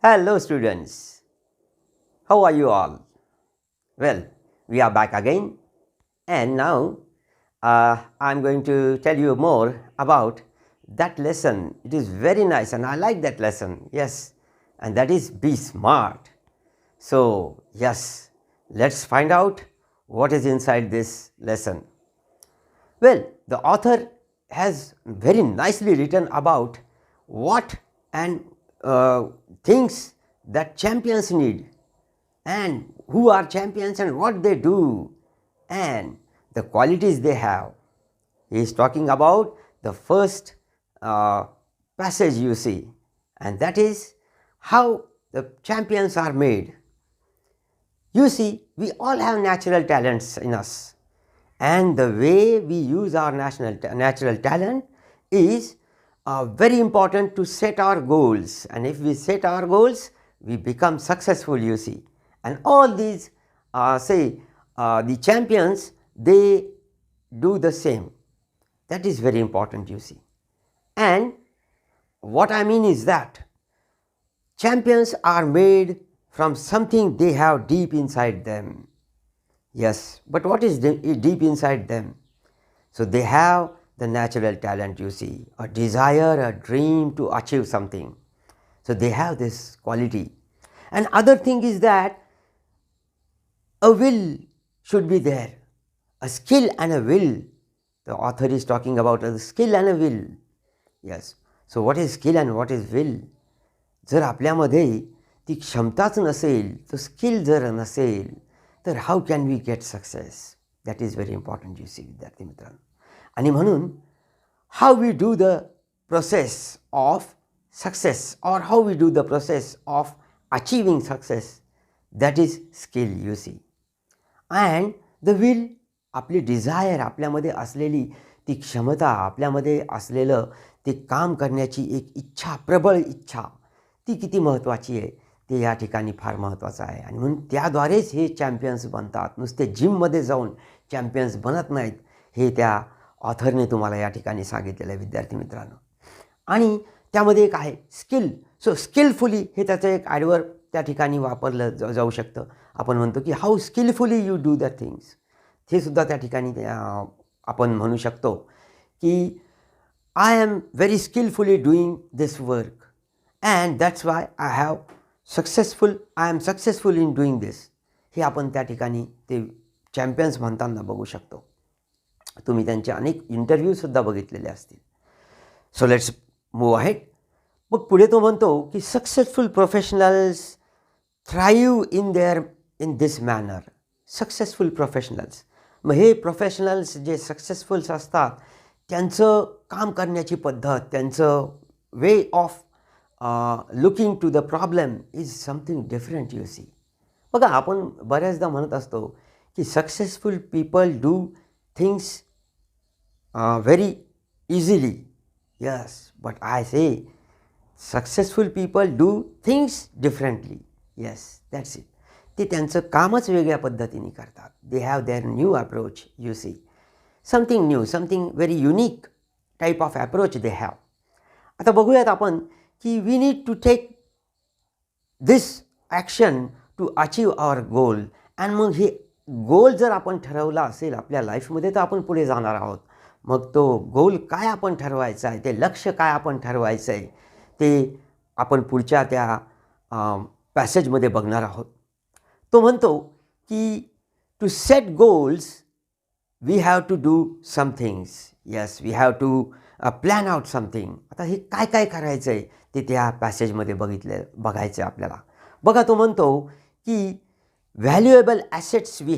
Hello, students. How are you all? Well, we are back again, and now I'm going to tell you more about that lesson. It is very nice, and I like that lesson. Yes, and that is be smart. So, yes, let's find out what is inside this lesson. Well, the author has very nicely written about what and things that champions need, and who are champions and what they do, and the qualities they have. He is talking about the first passage you see, and that is how the champions are made. You see, we all have natural talents in us, and the way we use our natural talent is very important to set our goals. And if we set our goals, we become successful, you see. And all these the champions, they do the same. That is very important, you see. And what I mean is that champions are made from something they have deep inside them. Yes, but what is deep inside them? So they have the natural talent, you see, a desire, a dream to achieve something. So they have this quality. And other thing is that a will should be there, a skill and a will. The author is talking about a skill and a will. Yes. So what is skill and what is will? जर आपल्यामध्ये ती क्षमताच नसेल, तो skill जर नसेल, तर how can we get success? That is very important, you see विद्यार्थी मित्रांनो. आणि म्हणून how we do the process of success, और how we do the process of achieving success, that is skill, you see. And the will, आपली desire, आपल्यामध्ये असलेली ती क्षमता, आपल्यामध्ये असलेलं ते काम करण्याची एक इच्छा, प्रबळ इच्छा, ती किती महत्त्वाची आहे ते या ठिकाणी फार महत्त्वाचं आहे. आणि म्हणून त्याद्वारेच हे चॅम्पियन्स बनतात. नुसते जिममध्ये जाऊन चॅम्पियन्स बनत नाहीत, हे त्या ऑथरने तुम्हाला या ठिकाणी सांगितलेलं आहे विद्यार्थी मित्रांनो. आणि त्यामध्ये एक आहे स्किल. सो स्किलफुली हे त्याचं एक ॲडवर्ब त्या ठिकाणी वापरलं जाऊ शकतं. आपण म्हणतो की how skillfully you do the things, हे सुद्धा त्या ठिकाणी आपण म्हणू शकतो की I am very skillfully doing this work, and that's why I am successful in doing this. हे आपण त्या ठिकाणी ते चॅम्पियन्स म्हणताना बघू शकतो. तुम्ही त्यांचे अनेक इंटरव्ह्यूसुद्धा बघितलेले असतील. So let's move ahead. मग पुढे तो म्हणतो की successful professionals thrive in this manner. Successful professionals, मग हे प्रोफेशनल्स जे सक्सेसफुल्स असतात, त्यांचं काम करण्याची पद्धत, त्यांचं way of looking to the problem is something different, you see. बघा, आपण बऱ्याचदा म्हणत असतो की successful people do things very easily. Yes, but I say successful people do things differently. Yes, that's it. ते त्यांचं कामच वेगळ्या पद्धतीने करतात. They have their new approach, you see. Something new, something very unique type of approach they have. आता बघूयात आपण की we need to take this action to achieve our goal. आणि मग हे गोल जर आपण ठरवला असेल आपल्या लाईफमध्ये, तर आपण पुढे जाणार आहोत. मग तो गोल काय आपण ठरवायचा आहे, ते लक्ष्य काय आपण ठरवायचं आहे, ते आपण पुढच्या त्या पॅसेजमध्ये बघणार आहोत. तो म्हणतो की to set goals we have to do some things. Yes, we have to plan out something. आता हे काय काय करायचं आहे ते त्या पॅसेजमध्ये बघायचं आहे आपल्याला. बघा, तो म्हणतो की valuable assets we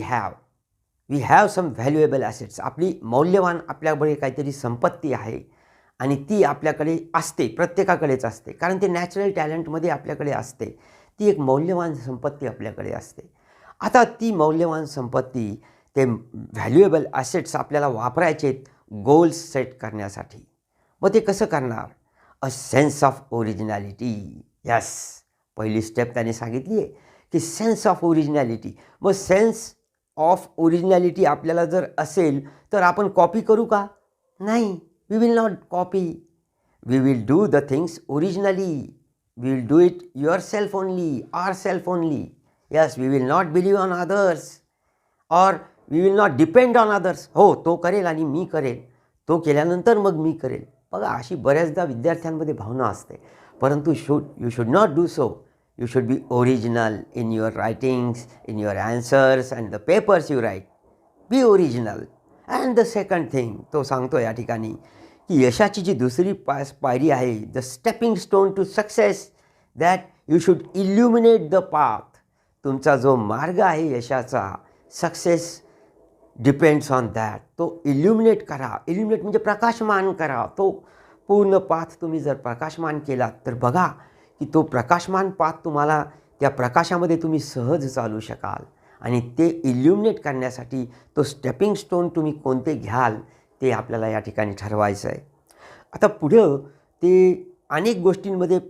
have some valuable assets. आपली मौल्यवान आपल्याकडे काहीतरी संपत्ती आहे, आणि ती आपल्याकडे असते, प्रत्येकाकडेच असते, कारण ते नॅचरल टॅलेंटमध्ये आपल्याकडे असते. ती एक मौल्यवान संपत्ती आपल्याकडे असते. आता ती मौल्यवान संपत्ती, ते व्हॅल्युएबल ॲसेट्स आपल्याला वापरायचे आहेत गोल्स सेट करण्यासाठी. मग ते कसं करणार? A sense of originality. Yes, पहिली स्टेप त्याने सांगितली आहे की सेन्स ऑफ ओरिजिनॅलिटी. मग सेन्स ऑफ ओरिजिनॅलिटी आपल्याला जर असेल तर आपण कॉपी करू का? नाही, we will not copy. We will do the things originally. we will do it yourself only, ourself only. Yes, we will not believe on others or we will not depend on others. हो, तो करेल आणि मी करेल, तो केल्यानंतर मग मी करेल. बघा, अशी बऱ्याचदा विद्यार्थ्यांमध्ये भावना असते. परंतु you should not do so. You should be original in your writings, in your answers and the papers you write. Be original. And the second thing, तो सांगतो या ठिकाणी की यशाची जी दुसरी पायरी आहे, the stepping stone to success, that you should illuminate the path. तुमचा जो मार्ग आहे यशाचा, सक्सेस डिपेंड्स ऑन दॅट. तो इल्युमिनेट करा. इल्युमिनेट म्हणजे प्रकाशमान करा. तो पूर्ण पाथ तुम्ही जर प्रकाशमान केलात तर बघा की तो प्रकाशमान पाथ तुम्हाला, त्या प्रकाशामध्ये तुम्ही सहज चालू शकाल. आणि ते इल्युमिनेट करण्यासाठी तो स्टेपिंग स्टोन तुम्ही कोणते घ्याल ते आपल्याला या ठिकाणी ठरवायचं आहे. आता पुढं ते अनेक गोष्टींमध्ये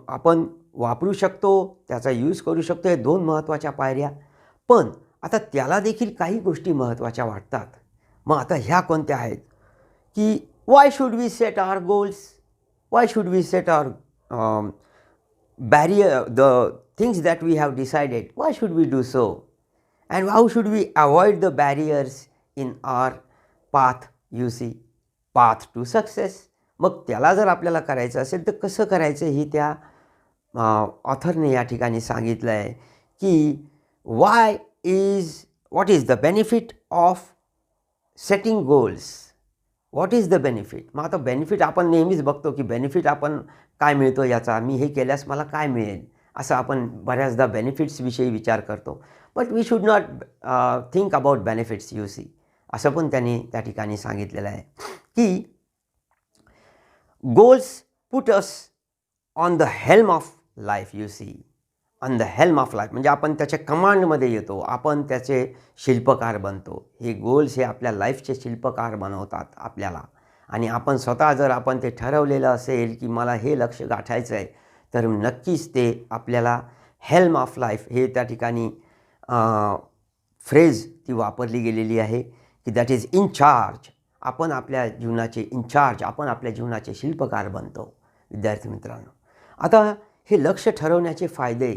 आपण वापरू शकतो, त्याचा यूज करू शकतो. हे दोन महत्त्वाच्या पायऱ्या. पण आता त्याला देखील काही गोष्टी महत्त्वाच्या वाटतात. मग आता ह्या कोणत्या आहेत की why should we set our goals, why should we set our barrier, the things that we have decided, why should we do so, and how should we avoid the barriers in our path, you see, path to success. मग त्याला जर आपल्याला करायचं असेल तर कसं करायचं हे त्या ऑथरने या ठिकाणी सांगितलं आहे की what is the benefit of setting goals. What is the benefit. मग आता बेनिफिट आपण नेहमीच बघतो की बेनिफिट आपण काय मिळतो याचा, मी हे केल्यास मला काय मिळेल, असं आपण बऱ्याचदा बेनिफिट्सविषयी विचार करतो. But we should not think about benefits, you see. असं पण त्यांनी त्या ठिकाणी सांगितलेलं आहे की goals put us on the helm of life, you see. On the helm of life म्हणजे आपण त्याच्या कमांडमध्ये येतो, आपण त्याचे शिल्पकार बनतो. हे गोल्स हे आपल्या लाईफचे शिल्पकार बनवतात आपल्याला. आणि आपण स्वतः जर आपण ते ठरवलेलं असेल की मला हे लक्ष्य गाठायचं आहे तर नक्कीच ते आपल्याला हेल्म ऑफ लाईफ हे त्या ठिकाणी फ्रेज ती वापरली गेलेली आहे की दॅट इज इन चार्ज. आपण आपल्या जीवनाचे इन्चार्ज, आपण आपल्या जीवनाचे शिल्पकार बनतो. विद्यार्थी मित्रांनो, आता हे लक्ष्य ठरवण्याचे फायदे,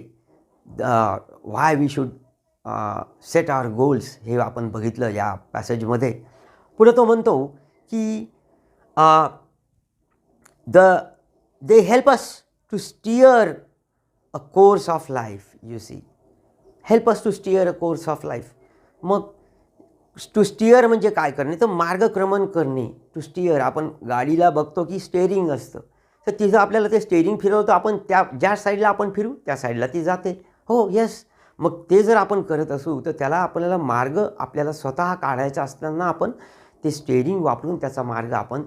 why we should set our goals, हे आपण बघितलं या पॅसेजमध्ये. पुढे तो म्हणतो की they help us to steer a course of life, you see. help us to steer a course of life. मग टू स्टिअर म्हणजे काय करणे, तर मार्गक्रमण करणे. टू स्टिअर, आपण गाडीला बघतो की स्टेअरिंग असतं, तर तिथं आपल्याला ते स्टेअरिंग फिरवतं, आपण त्या ज्या साईडला आपण फिरू त्या साईडला ती जाते. हो, येस. मग ते जर आपण करत असू तर त्याला आपल्याला मार्ग आपल्याला स्वतः काढायचा असताना आपण ते स्टेअरिंग वापरून त्याचा मार्ग आपण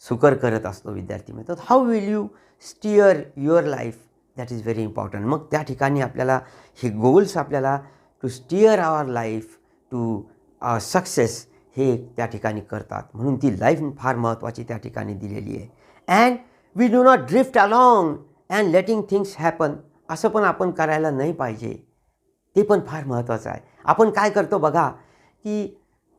सुकर करत असतो. विद्यार्थी मित्र, how will you steer your life, that is very important. मग त्या ठिकाणी आपल्याला हे गोल्स आपल्याला to steer our life to success हे त्या ठिकाणी करतात. म्हणून ती लाईफ फार महत्त्वाची त्या ठिकाणी दिलेली आहे. And we do not drift along and letting things happen. असं पण आपण करायला नाही पाहिजे, ते पण फार महत्त्वाचं आहे. आपण काय करतो बघा की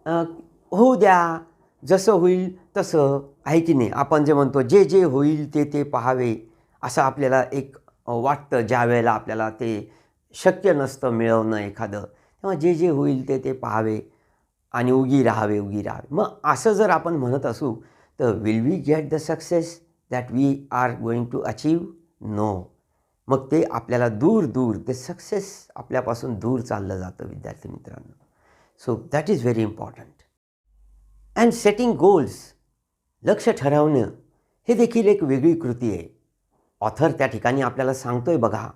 होऊ द्या, जसं होईल तसं, आहे की नाही. आपण जे म्हणतो जे जे होईल ते ते पाहावे, असं आपल्याला एक वाटतं ज्या वेळेला आपल्याला ते शक्य नसतं मिळवणं एखादं, तेव्हा जे जे होईल ते ते पाहावे आणि उगी राहावे, उगी राहावे. मग असं जर आपण म्हणत असू तर will we get the success that we are going to achieve? No. मग ते आपल्याला दूर दूर, ते सक्सेस आपल्यापासून दूर चाललं जातं विद्यार्थी मित्रांनो. So that is very important. And setting goals, लक्ष्य ठरवणं, हे देखील एक वेगळी कृती आहे. ऑथर त्या ठिकाणी आपल्याला सांगतो आहे बघा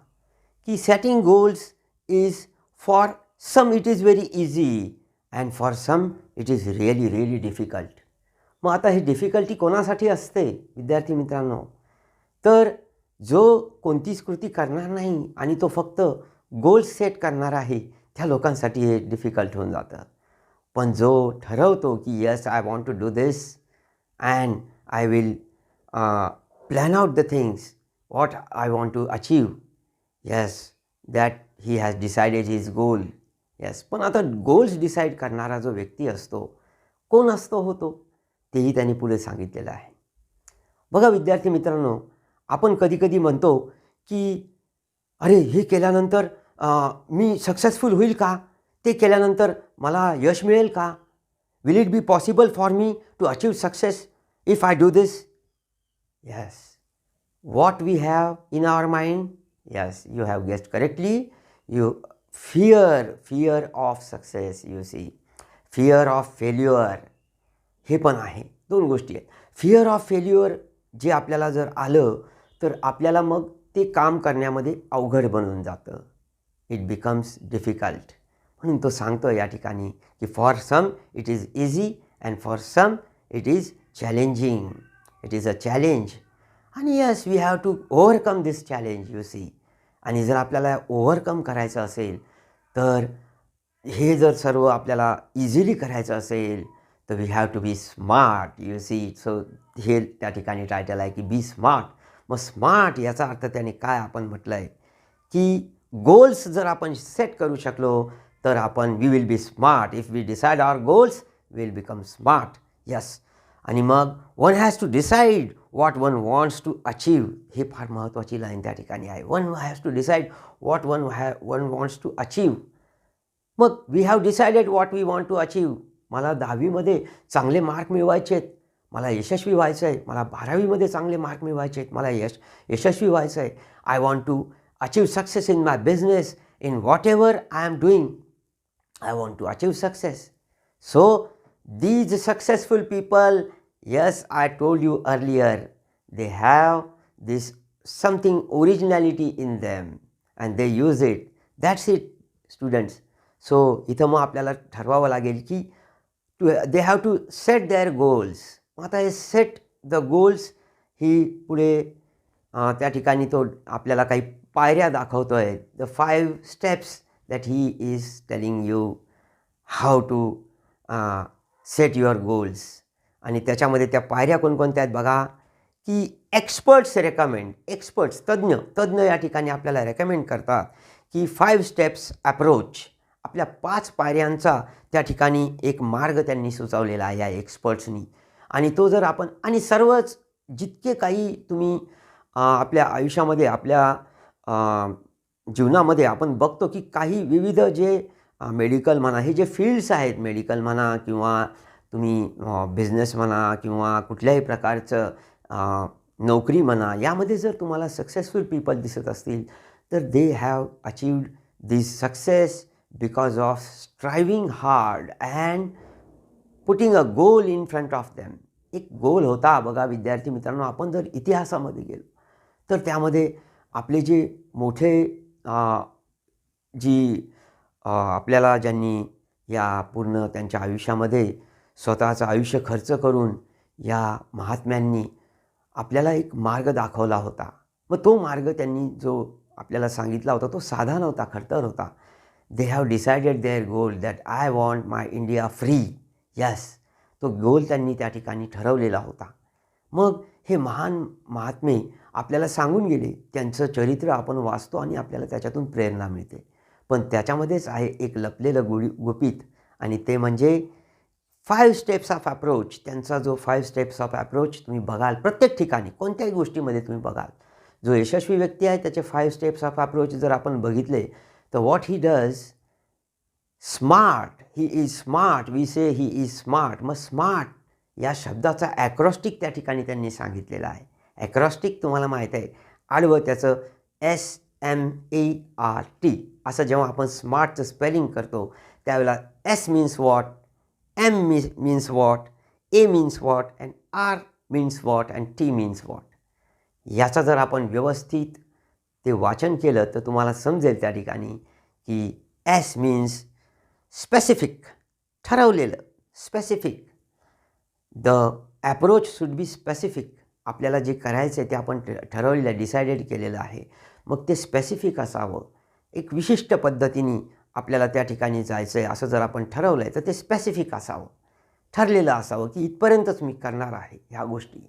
की setting goals is for some it is very easy and for some it is really really difficult. मग आता ही डिफिकल्टी कोणासाठी असते विद्यार्थी मित्रांनो? तर जो कोणतीच कृती करणार नाही आणि तो फक्त गोल्स सेट करणार आहे त्या लोकांसाठी हे डिफिकल्ट होऊन जातं. पण जो ठरवतो की yes I want to do this and I will plan out the things what I want to achieve, yes, that he has decided his goal. yes. पण आता गोल्स डिसाईड करणारा जो व्यक्ती असतो, कोण असतो होतो, तेही त्यांनी पुढे सांगितलेलं आहे. बघा विद्यार्थी मित्रांनो, आपण कधी कधी म्हणतो की अरे हे केल्यानंतर मी सक्सेसफुल होईल का? ते केल्यानंतर मला यश मिळेल का? Will it be possible for me to achieve success if I do this? Yes. What we have in our mind? Yes, you have guessed correctly. You fear of success, you see. Fear of failure. हे पण आहे. दोन गोष्टी आहेत. Fear of failure जे आपल्याला जर आलं तर आपल्याला मग ते काम करण्यामध्ये अवघड बनून जातं. It becomes difficult. म्हणून तो सांगतो या ठिकाणी की for some it is easy and for some it is challenging. It is a challenge आणि yes we have to overcome this challenge, you see. आणि जर आपल्याला ओव्हरकम करायचं असेल तर हे जर सर्व आपल्याला इझिली करायचं असेल तर we have to be smart, you see. So हे त्या ठिकाणी टायटल आहे की बी स्मार्ट. मग स्मार्ट याचा अर्थ त्याने काय आपण म्हटलं आहे की गोल्स जर आपण सेट करू शकलो तर आपण we will be smart. If we decide our goals will become smart. Yes. आणि मग one has to decide what one wants to achieve. हे फार महत्त्वाची लाईन त्या ठिकाणी आहे. One has to decide what one wants to achieve. मग we have decided what we want to achieve. मला 10वीमध्ये चांगले मार्क मिळवायचे आहेत, मला यशस्वी व्हायचं आहे. मला 12वीमध्ये चांगले मार्क मिळवायचे आहेत, मला यशस्वी व्हायचं आहे. I want to achieve success in my business. In whatever I am doing I want to achieve success. So these successful people, yes, I told you earlier, they have this something originality in them and they use it. That's it, students. So इथं मग आपल्याला ठरवावं लागेल की they have to set their goals. मग आता हे set the goals ही पुढे त्या ठिकाणी तो आपल्याला काही पायऱ्या दाखवतो आहे. The 5 steps that he is telling you how to set your goals. आणि त्याच्यामध्ये त्या पायऱ्या कोणकोणत्या आहेत बघा की एक्सपर्ट्स रेकमेंड. एक्सपर्ट्स तज्ज्ञ या ठिकाणी आपल्याला रेकमेंड करतात की 5 steps अप्रोच. आपल्या 5 पायऱ्यांचा त्या ठिकाणी एक मार्ग त्यांनी सुचवलेला आहे या एक्सपर्ट्सनी. आणि तो जर आपण आणि सर्वच जितके काही तुम्ही आपल्या आयुष्यामध्ये आपल्या जीवनामध्ये आपण बघतो की काही विविध जे मेडिकल म्हणा, हे जे फील्ड्स आहेत, मेडिकल म्हणा किंवा तुम्ही बिझनेस म्हणा किंवा कुठल्याही प्रकारचं नोकरी म्हणा, यामध्ये जर तुम्हाला सक्सेसफुल पीपल दिसत असतील तर they have achieved this success because of striving hard and putting a goal in front of them. एक गोल होता बघा विद्यार्थी मित्रांनो. आपण जर इतिहासामध्ये गेलो तर त्यामध्ये आपले जे मोठे आपल्याला ज्यांनी या पूर्ण त्यांच्या आयुष्यामध्ये स्वतःचं आयुष्य खर्च करून या महात्म्यांनी आपल्याला एक मार्ग दाखवला होता. मग तो मार्ग त्यांनी जो आपल्याला सांगितला होता तो साधा नव्हता, खडतर होता. They have decided their goal that I want my India free. Yes, तो गोल त्यांनी त्या ठिकाणी ठरवलेला होता. मग हे महान महात्मे आपल्याला सांगून गेले, त्यांचं चरित्र आपण वाचतो आणि आपल्याला त्याच्यातून प्रेरणा मिळते. पण त्याच्यामध्येच आहे एक लपलेलं गुपित आणि ते म्हणजे 5 steps ऑफ अप्रोच. त्यांचा जो 5 steps ऑफ अप्रोच तुम्ही बघाल प्रत्येक ठिकाणी, कोणत्याही गोष्टीमध्ये तुम्ही बघाल. जो यशस्वी व्यक्ती आहे त्याचे 5 steps ऑफ अप्रोच जर आपण बघितले तर what he does, smart, he is smart, we say he is smart. मग स्मार्ट या शब्दाचा ॲक्रॉस्टिक त्या ठिकाणी त्यांनी सांगितलेला आहे. ॲक्रॉस्टिक तुम्हाला माहीत आहे, आडवं त्याचं SMART. असं जेव्हा आपण स्मार्टचं स्पेलिंग करतो त्यावेळेला S means what, M means what, A means what and R means what and T means what. याचा जर आपण व्यवस्थित ते वाचन केलं तर तुम्हाला समजेल त्या ठिकाणी की S मीन्स स्पेसिफिक, ठरवलेलं, specific. The approach should be specific. आपल्याला जे करायचं आहे ते आपण ठरवलेलं, डिसायडेड केलेलं आहे. मग ते स्पेसिफिक असावं, एक विशिष्ट पद्धतीने आपल्याला त्या ठिकाणी जायचं आहे असं जर आपण ठरवलं आहे तर ते स्पेसिफिक असावं, ठरलेलं असावं की इथपर्यंतच मी करणार आहे ह्या गोष्टी,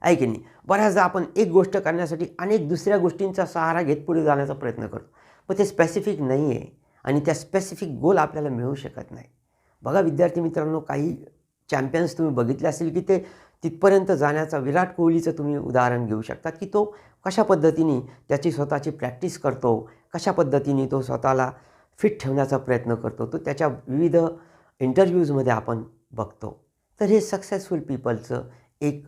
आहे की नाही. बऱ्याचदा आपण एक गोष्ट करण्यासाठी अनेक दुसऱ्या गोष्टींचा सहारा घेत पुढे जाण्याचा प्रयत्न करतो, पण ते स्पेसिफिक नाही आहे आणि त्या स्पेसिफिक गोल आपल्याला मिळू शकत नाही. बघा विद्यार्थी मित्रांनो, काही चॅम्पियन्स तुम्ही बघितले असेल की ते तिथपर्यंत जाण्याचा विराट कोहलीचं तुम्ही उदाहरण घेऊ शकतात की तो कशा पद्धतीने त्याची स्वतःची प्रॅक्टिस करतो, कशा पद्धतीने तो स्वतःला फिट ठेवण्याचा प्रयत्न करतो, तो त्याच्या विविध इंटरव्ह्यूजमध्ये आपण बघतो. तर हे सक्सेसफुल पीपलचं एक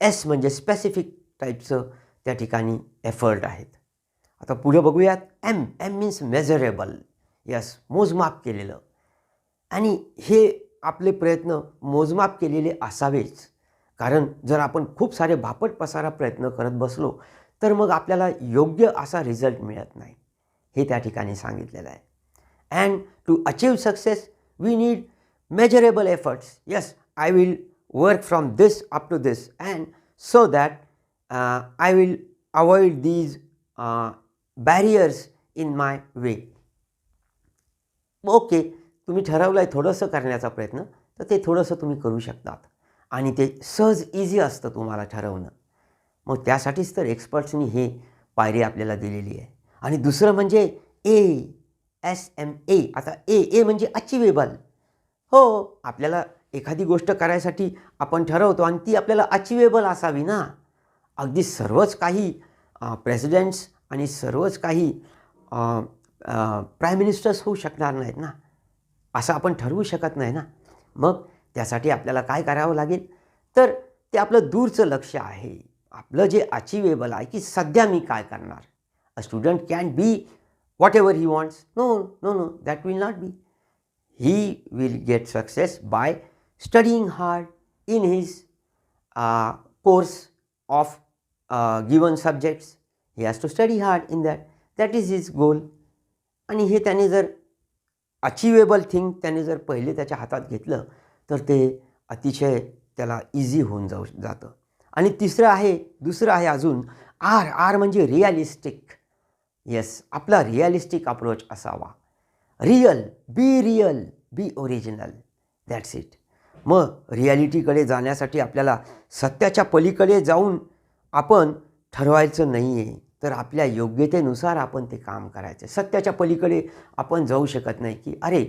एस म्हणजे स्पेसिफिक टाईपचं त्या ठिकाणी एफर्ट आहेत. आता पुढे बघूयात. M means measurable. यस, मोजमाप केलेलं. आणि हे आपले प्रयत्न मोजमाप केलेले असावेच, कारण जर आपण खूप सारे भापट पसारा प्रयत्न करत बसलो तर मग आपल्याला योग्य असा रिझल्ट मिळत नाही, हे त्या ठिकाणी सांगितलेलं आहे. And to achieve success we need measurable efforts. Yes, I will work from this up to this and so that I will avoid these barriers in my way. Okay, तुम्ही ठरवलं आहे थोडंसं करण्याचा प्रयत्न, तर ते थोडंसं तुम्ही करू शकतात आणि ते सहज इझी असतं तुम्हाला ठरवणं. मग त्यासाठीच तर एक्सपर्ट्सनी हे पायरी आपल्याला दिलेली आहे. आणि दुसरं म्हणजे ASMA. आता ए म्हणजे अचिवेबल. हो, आपल्याला एखादी गोष्ट करायसाठी आपण ठरवतो आणि ती आपल्याला अचिवेबल असावी ना. अगदी सर्वच काही प्रेसिडेंट्स आणि सर्वच काही प्राईम मिनिस्टर्स होऊ शकणार नाहीत ना, असं आपण ठरवू शकत नाही ना. मग त्यासाठी आपल्याला काय करावं लागेल, तर ते आपलं दूरचं लक्ष आहे, आपलं जे अचिवेबल आहे की सध्या मी काय करणार. A student can be whatever he wants. No, that will not be. He will get success by studying hard in his course of given subjects. He has to study hard in that is his goal. आणि हे त्याने जर achievable thing त्याने जर पहिले त्याच्या हातात घेतलं तर ते अतिशय त्याला इझी होऊन जातं. आणि दुसरं आहे अजून आर म्हणजे रिअलिस्टिक. येस, आपला रिअलिस्टिक अप्रोच असावा. Real, B original, that's it. मग रिॲलिटीकडे जाण्यासाठी आपल्याला सत्याच्या पलीकडे जाऊन आपण ठरवायचं नाही आहे, तर आपल्या योग्यतेनुसार आपण ते काम करायचं. सत्याच्या पलीकडे आपण जाऊ शकत नाही की अरे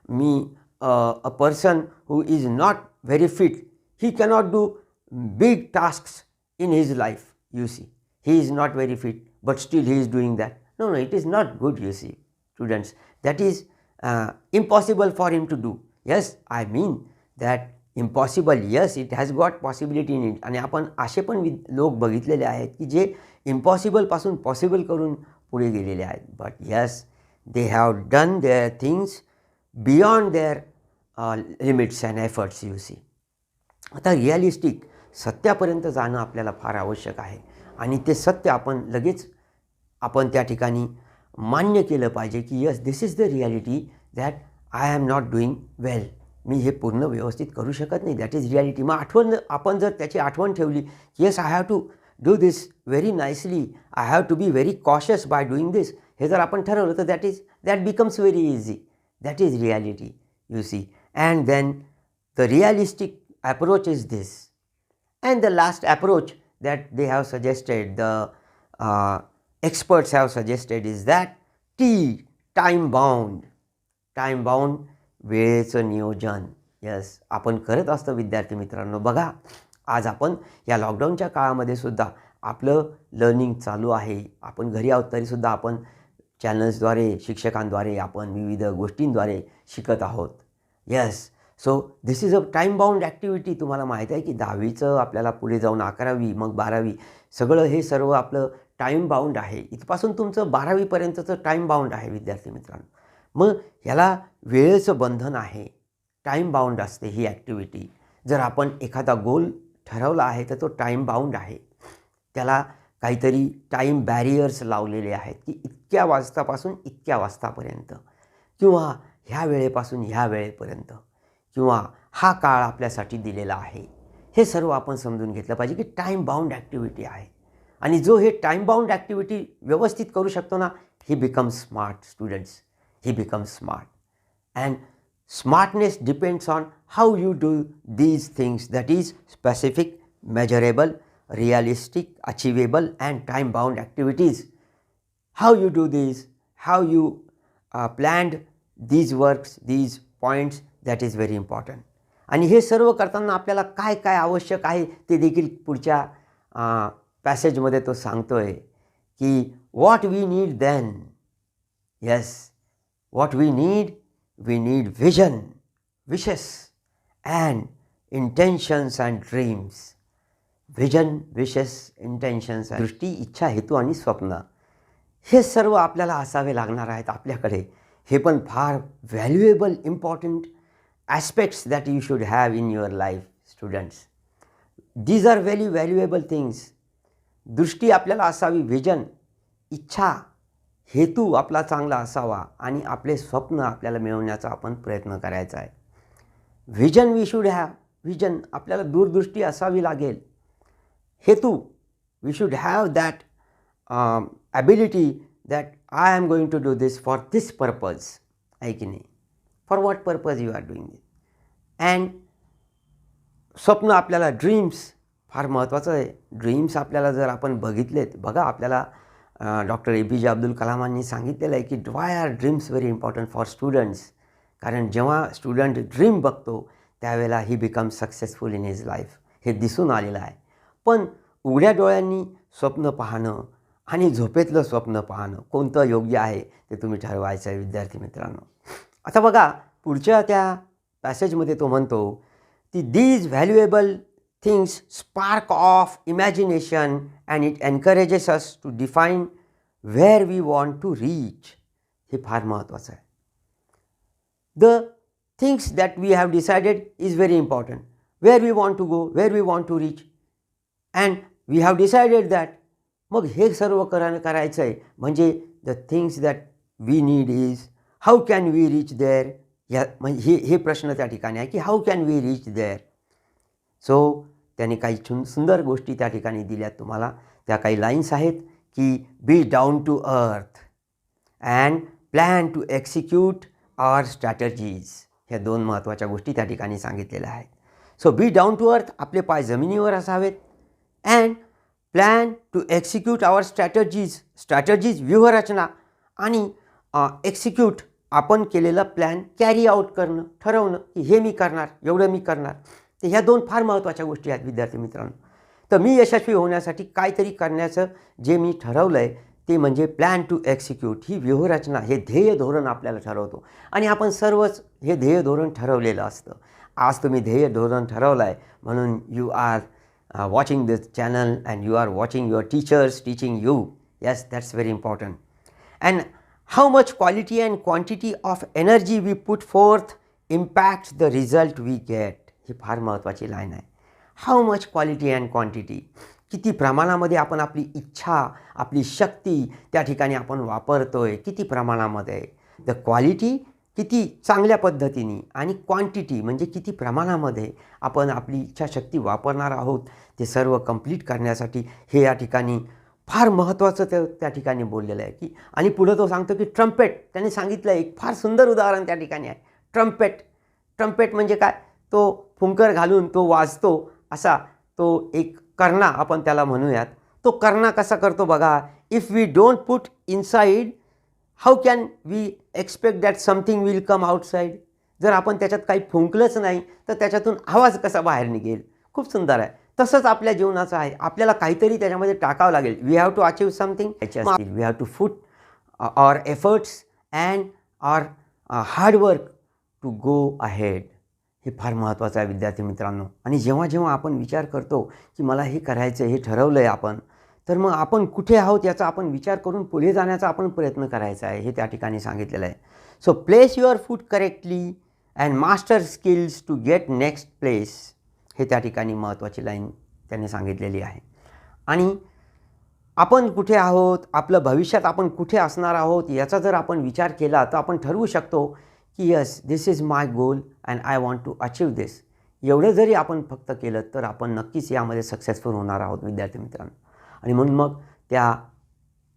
मी a person who is not very fit, he cannot do big tasks in his life. You see, he is not very fit but still he is doing that. No, it is not good. You see students, that is impossible for him to do. Yes, I mean that impossible, yes, it has got possibility in it. आणि आपण असे पण लोक बघितलेले आहेत की जे इम्पॉसिबलपासून possible करून पुढे गेलेले आहेत. But yes, they have done their things beyond their limits and efforts. You see, आता रिअलिस्टिक सत्यापर्यंत जाणं आपल्याला फार आवश्यक आहे आणि ते सत्य आपण त्या ठिकाणी मान्य केलं पाहिजे की yes, this is the reality that I am not doing well. मी हे पूर्ण व्यवस्थित करू शकत नाही, दॅट इज रिॲलिटी. मग आपण जर त्याची आठवण ठेवली की yes, I have to do this very nicely, I have to be very cautious by doing this, हे जर आपण ठरवलं तर that becomes very easy. That is reality. You see, and then the realistic approach is this. And the last approach that they have suggested, the experts have suggested is that time bound. वेळेचं नियोजन. Yes, आपण करत असतो विद्यार्थी मित्रांनो. बघा, आज आपण या लॉकडाऊनच्या काळामध्ये सुद्धा आपलं लर्निंग चालू आहे. आपण घरी आहोत तरीसुद्धा आपण चॅनल्सद्वारे, शिक्षकांद्वारे, आपण विविध गोष्टींद्वारे शिकत आहोत. Yes, so this is a time bound activity. तुम्हाला माहीत आहे की 10वीचं आपल्याला पुढे जाऊन 11वी, मग 12वी, सगळं हे सर्व आपलं टाईम बाउंड आहे. इथपासून तुमचं 12वीपर्यंतचं टाईम बाउंड आहे विद्यार्थी मित्रांनो. मग ह्याला वेळेचं बंधन आहे, टाईम बाउंड असते ही ॲक्टिव्हिटी. जर आपण एखादा गोल ठरवला आहे तर तो टाईम बाउंड आहे. त्याला काहीतरी टाईम बॅरियर्स लावलेले आहेत की इतक्या वाजतापासून इतक्या वाजतापर्यंत, किंवा ह्या वेळेपासून ह्या वेळेपर्यंत, किंवा हा काळ आपल्यासाठी दिलेला आहे. हे सर्व आपण समजून घेतलं पाहिजे की टाईम बाउंड ॲक्टिव्हिटी आहे. आणि जो हे टाईम बाउंड ॲक्टिव्हिटी व्यवस्थित करू शकतो ना, ही becomes smart. Students, he becomes smart. And smartness depends on how you do these things, that is specific, measurable, realistic, achievable and time bound activities. How you do these, how you planned these works, these points, that is very important. आणि हे सर्व करताना आपल्याला काय काय आवश्यक आहे ते देखील पुढच्या पॅसेजमध्ये तो सांगतो आहे की what we need then. Yes, what we need vision, wishes and intentions and dreams. Vision, wishes, intentions, दृष्टी, इच्छा, हेतू आणि स्वप्न हे सर्व आपल्याला असावे लागणार आहेत आपल्याकडे. हे पण फार valuable important aspects that you should have in your life students. These are very valuable things. दृष्टी आपल्याला असावी, विजन, इच्छा, हेतू आपला चांगला असावा आणि आपले स्वप्न आपल्याला मिळवण्याचा आपण प्रयत्न करायचा आहे. Vision we should have, vision आपल्याला दूरदृष्टी असावी लागेल. हेतू we should have that ability that I am going to do this for this purpose, आहे की नाही, for what purpose you are doing it. And स्वप्न आपल्याला, ड्रीम्स फार महत्त्वाचं आहे. ड्रीम्स आपल्याला जर आपण बघितलेत, बघा आपल्याला डॉक्टर APJ अब्दुल कलामांनी सांगितलेलं आहे की why are dreams very important for students. कारण जेव्हा स्टुडंट ड्रीम बघतो त्यावेळेला he become successful in his life, हे दिसून आलेलं आहे. पण उघड्या डोळ्यांनी स्वप्न पाहणं आणि झोपेतलं स्वप्न पाहणं कोणतं योग्य आहे ते तुम्ही ठरवायचं आहे विद्यार्थी मित्रांनो. आता बघा पुढच्या त्या पॅसेजमध्ये तो म्हणतो की these valuable things spark of imagination and it encourages us to define where we want to reach. हे फार महत्त्वाचं आहे. The things that we have decided is very important. Where we want to go, where we want to reach and we have decided that. मग हे सर्व करायचं आहे म्हणजे the things that we need is how can we reach there. या म्हणजे हे प्रश्न त्या ठिकाणी आहे की how can we reach there. So त्याने काही सुंदर गोष्टी त्या ठिकाणी दिल्यात तुम्हाला. त्या काही लाईन्स आहेत की be down to earth and plan to execute our strategies. ह्या दोन महत्त्वाच्या गोष्टी त्या ठिकाणी सांगितलेल्या आहेत. सो बी डाऊन टू अर्थ, आपले पाय जमिनीवर असावेत. And plan to execute our strategies, strategies व्यूहरचना, आणि एक्झिक्यूट आपण केलेला प्लॅन कॅरी आऊट करणं, ठरवणं की हे मी करणार, एवढं मी करणार. तर ह्या दोन फार महत्त्वाच्या गोष्टी आहेत विद्यार्थी मित्रांनो. तर मी यशस्वी होण्यासाठी काहीतरी करण्याचं जे मी ठरवलं आहे ते म्हणजे प्लॅन टू एक्झिक्यूट. ही व्यूहरचना, हे ध्येय धोरण आपल्याला ठरवतो आणि आपण सर्वच हे ध्येय धोरण ठरवलेलं असतं. आज तुम्ही ध्येय धोरण ठरवलं आहे म्हणून you are watching this channel and you are watching your teachers teaching you. Yes, that's very important. And how much quality and quantity of energy we put forth impacts the result we get. ही फार महत्त्वाची line आहे. How much quality and quantity, किती प्रमाणामध्ये आपण आपली इच्छा, आपली शक्ती त्या ठिकाणी आपण वापरतोय, किती प्रमाणामध्ये. द क्वालिटी किती चांगल्या पद्धतीने आणि क्वांटिटी म्हणजे किती प्रमाणामध्ये आपण आपली इच्छाशक्ती वापरणार आहोत ते सर्व कंप्लीट करण्यासाठी हे या ठिकाणी फार महत्त्वाचं त्या ठिकाणी बोललेलं आहे की. आणि पुढं तो सांगतो की ट्रम्पेट, त्याने सांगितलं एक फार सुंदर उदाहरण त्या ठिकाणी आहे. ट्रम्पेट, ट्रम्पेट म्हणजे काय, तो फुंकर घालून तो वाजतो असा तो एक कर्णा आपण त्याला म्हणूयात. तो कर्णा कसा करतो बघा. If we don't put inside how can we expect that something will come outside. जर आपण त्याच्यात काही फुंकलंच नाही तर त्याच्यातून आवाज कसा बाहेर निघेल. खूप सुंदर आहे. तसंच आपल्या जीवनाचं आहे. आपल्याला काहीतरी त्याच्यामध्ये टाकावं लागेल. We have to achieve something. We have to put our efforts and our hard work to go ahead. हे फार महत्त्वाचं आहे विद्यार्थी मित्रांनो. आणि जेव्हा जेव्हा आपण विचार करतो की मला हे करायचं, हे ठरवलं आहे आपण, तर मग आपण कुठे आहोत याचा आपण विचार करून पुढे जाण्याचा आपण प्रयत्न करायचा आहे, हे त्या ठिकाणी सांगितलेलं आहे. So place your foot correctly and master skills to get next place. हे त्या ठिकाणी महत्त्वाची लाईन त्यांनी सांगितलेली आहे. आणि आपण कुठे आहोत, आपलं भविष्यात आपण कुठे असणार आहोत याचा जर आपण विचार केला तर आपण ठरवू शकतो की yes, this is my goal and I want to achieve this. एवढं जरी आपण फक्त केलं तर आपण नक्कीच यामध्ये सक्सेसफुल होणार आहोत विद्यार्थी मित्रांनो. आणि म्हणून मग त्या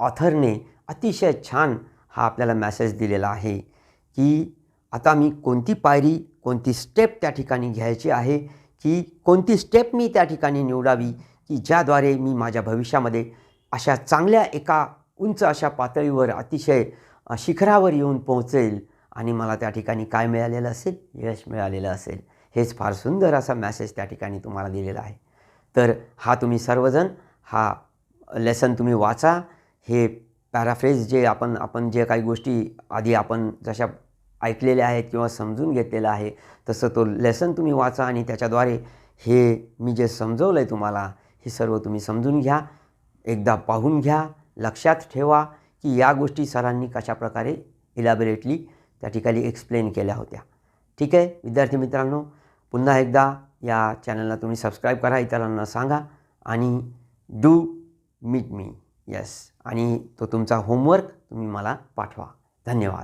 ऑथरने अतिशय छान हा आपल्याला मेसेज दिलेला आहे की आता मी कोणती पायरी, कोणती स्टेप त्या ठिकाणी घ्यायची आहे, की कोणती स्टेप मी त्या ठिकाणी निवडावी की ज्याद्वारे मी माझ्या भविष्यामध्ये अशा चांगल्या एका उंच अशा पातळीवर अतिशय शिखरावर येऊन पोहोचेल आणि मला त्या ठिकाणी काय मिळालेलं असेल, यश मिळालेलं असेल. हेच फार सुंदर असा मॅसेज त्या ठिकाणी तुम्हाला दिलेला आहे. तर हा तुम्ही सर्वजण हा लेसन तुम्ही वाचा. हे पॅराफ्रेज जे आपण जे काही गोष्टी आधी आपण जशा ऐकलेल्या आहेत किंवा समजून घेतलेलं आहे तसं तो लेसन तुम्ही वाचा आणि त्याच्याद्वारे हे मी जे समजवलं आहे तुम्हाला हे सर्व तुम्ही समजून घ्या. एकदा पाहून घ्या, लक्षात ठेवा की या गोष्टी सरांनी कशाप्रकारे इलॅबोरेटली त्या ठिकाणी एक्सप्लेन केल्या होत्या. ठीक आहे विद्यार्थी मित्रांनो, पुन्हा एकदा या चॅनलला तुम्ही सबस्क्राईब करा, इतरांना सांगा आणि डू मीट मी. येस, आणि तो तुमचा होमवर्क तुम्ही मला पाठवा. धन्यवाद.